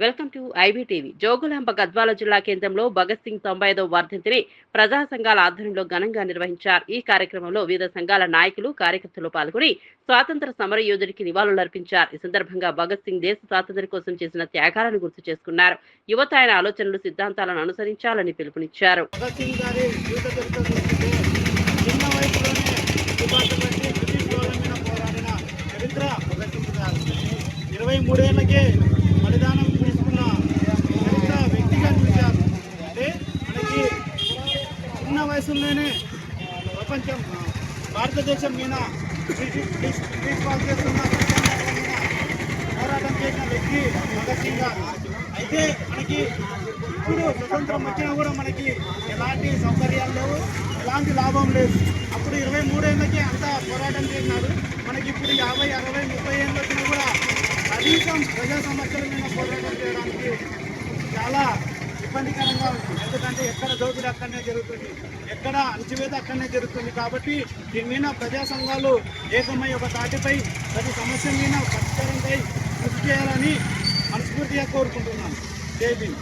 Welcome to IBTV. Jogulamba Gadwal జిల్లా కేంద్రంలో భగత్ సింగ్ 95వ వర్ధంతిని ప్రజా సంఘాల ఆధ్వర్యంలో ఘనంగా నిర్వహించారు. ఈ కార్యక్రమంలో వివిధ సంఘాల నాయకులు, కార్యకర్తలు పాల్గొని స్వాతంత్ర సమర యోధుడికి నివాళులర్పించారు. ఈ సందర్భంగా భగత్ సింగ్ దేశ స్వాతంత్ర్యం కోసం చేసిన త్యాగాలను గుర్తు చేసుకున్నారు. యువత ఆయన ఆలోచనలు, సిద్ధాంతాలను అనుసరించాలని పిలుపునిచ్చారు. 23 ఏళ్ళకే బలిదానం తీసుకున్న చరిత్ర వ్యక్తిగా చూశారు. అంటే మనకి చిన్న వయసులోనే ప్రపంచం భారతదేశం మీద బ్రిటిష్ వాళ్ళు చేస్తున్న పోరాటం చేసిన వ్యక్తి భగత్ సింగ్ గారు. అయితే మనకి ఇప్పుడు స్వతంత్రం వచ్చినా కూడా మనకి ఎలాంటి సౌకర్యాలు లేవు, ఎలాంటి లాభం లేదు. అప్పుడు 23 ఏళ్ళకే అంతా పోరాటం చేసినారు. మనకి ఇప్పుడు 50, 60, 30 ఏళ్ళు వచ్చినా కూడా కనీసం ప్రజా సమస్యల మీద పోరాటం చేయడానికి చాలా ఇబ్బందికరంగా ఉంటుంది. ఎందుకంటే ఎక్కడ దోపిడీ అక్కడనే జరుగుతుంది, ఎక్కడ అణచివేత అక్కడనే జరుగుతుంది. కాబట్టి దీని మీద ప్రజా సంఘాలు ఏకమై ఒక తాటిపై ప్రతి సమస్య మీద పరిష్కారంపై కృషి చేయాలని మనస్ఫూర్తిగా కోరుకుంటున్నాను. జై భీమ్.